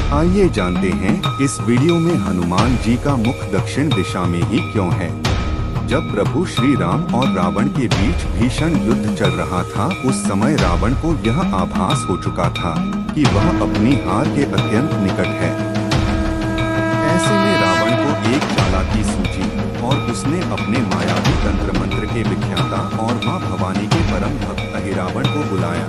आइए जानते हैं इस वीडियो में हनुमान जी का मुख दक्षिण दिशा में ही क्यों है। जब प्रभु श्री राम और रावण के बीच भीषण युद्ध चल रहा था, उस समय रावण को यह आभास हो चुका था कि वह अपनी हार के अत्यंत निकट है। ऐसे में रावण को एक चालाकी सूझी और उसने अपने मायावी तंत्र मंत्र के विख्याता और मां भवानी के परम भक्त अहिरावण को बुलाया।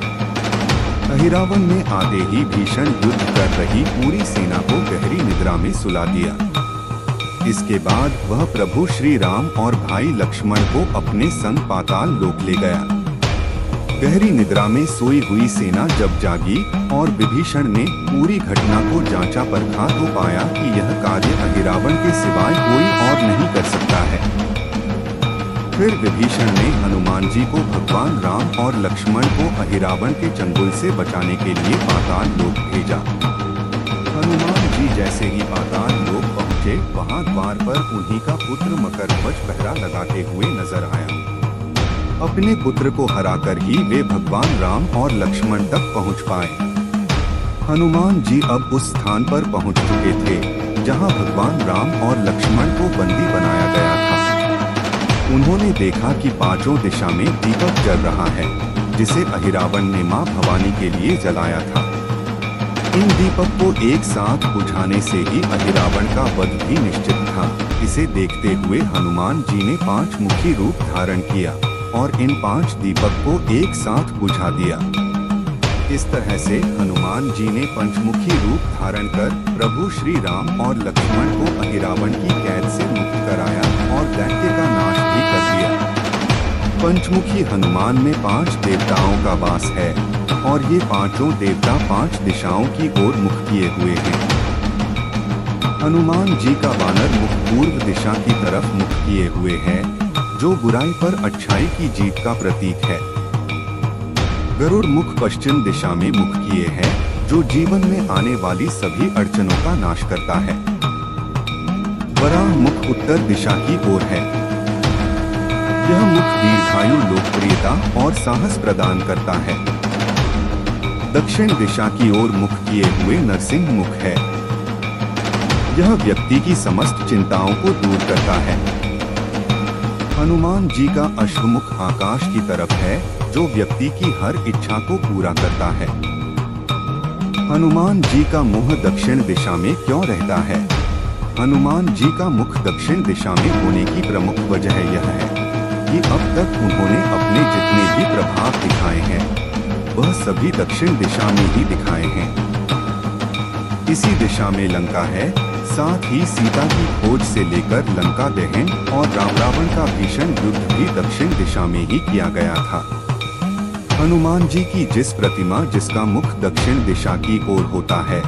अहिरावण ने आते ही भीषण युद्ध कर रही पूरी सेना को गहरी निद्रा में सुला दिया। इसके बाद वह प्रभु श्री राम और भाई लक्ष्मण को अपने संग पाताल लोक ले गया। गहरी निद्रा में सोई हुई सेना जब जागी और विभीषण ने पूरी घटना को जांचा परखा तो पाया कि यह कार्य अहिरावण के सिवाय कोई और नहीं कर सकता है। फिर विभीषण ने हनुमान जी को भगवान राम और लक्ष्मण को अहिरावण के चंगुल से बचाने के लिए पाताल लोक भेजा। हनुमान जी जैसे ही पाताल लोक पहुँचे, वहाँ द्वार पर उन्हीं का पुत्र मकरध्वज पहरा लगाते हुए नजर आया। अपने पुत्र को हराकर ही वे भगवान राम और लक्ष्मण तक पहुँच पाए। हनुमान जी अब उस स्थान पर पहुँच चुके थे जहाँ भगवान राम और लक्ष्मण को बंदी बनाया गया था। उन्होंने देखा कि पांचों दिशा में दीपक जल रहा है, जिसे अहिरावण ने मां भवानी के लिए जलाया था। इन दीपक को एक साथ बुझाने से ही अहिरावण का वध भी निश्चित था। इसे देखते हुए हनुमान जी ने 5 मुखी रूप धारण किया और इन 5 दीपक को एक साथ बुझा दिया। इस तरह से हनुमान जी ने पंचमुखी रूप धारण कर प्रभु श्री राम और लक्ष्मण को अहिरावण की कैद से मुक्त कराया और दैत्य का नाश भी कर दिया। पंचमुखी हनुमान में 5 देवताओं का वास है और ये पांचों देवता 5 दिशाओं की ओर मुख किए हुए हैं। हनुमान जी का वानर मुख पूर्व दिशा की तरफ मुख किए हुए है, जो बुराई पर अच्छाई की जीत का प्रतीक है। गरुड़ मुख पश्चिम दिशा में मुख किए हैं, जो जीवन में आने वाली सभी अड़चनों का नाश करता है। वराह मुख उत्तर दिशा की ओर है। यह मुख दीर्घायु, लोकप्रियता और साहस प्रदान करता है। दक्षिण दिशा की ओर मुख किए हुए नरसिंह मुख है। यह व्यक्ति की समस्त चिंताओं को दूर करता है। हनुमान जी का अश्वमुख आकाश की तरफ है, जो व्यक्ति की हर इच्छा को पूरा करता है। हनुमान जी का मुख दक्षिण दिशा में क्यों रहता है? हनुमान जी का मुख दक्षिण दिशा में होने की प्रमुख वजह यह है कि अब तक उन्होंने अपने जितने भी प्रभाव दिखाए हैं, वह सभी दक्षिण दिशा में ही दिखाए हैं। इसी दिशा में लंका है, साथ ही सीता की खोज से लेकर लंका दहन और रावण का भीषण युद्ध भी दक्षिण दिशा में ही किया गया था। हनुमान जी की जिस प्रतिमा जिसका मुख दक्षिण दिशा की ओर होता है,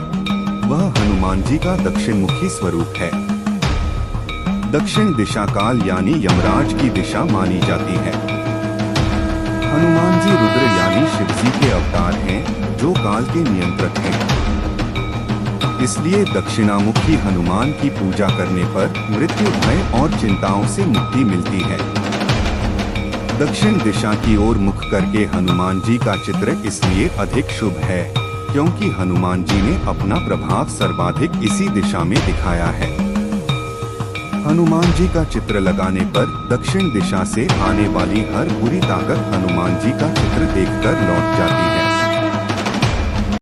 वह हनुमान जी का दक्षिण मुखी स्वरूप है। दक्षिण दिशा काल यानी यमराज की दिशा मानी जाती है। हनुमान जी रुद्र यानी शिव जी के अवतार हैं, जो काल के नियंत्रक हैं। इसलिए दक्षिणामुखी हनुमान की पूजा करने पर मृत्यु, भय और चिंताओं से मुक्ति मिलती है। दक्षिण दिशा की ओर मुख करके हनुमान जी का चित्र इसलिए अधिक शुभ है क्योंकि हनुमान जी ने अपना प्रभाव सर्वाधिक इसी दिशा में दिखाया है। हनुमान जी का चित्र लगाने पर दक्षिण दिशा से आने वाली हर बुरी ताकत हनुमान जी का चित्र देखकर लौट जाती है।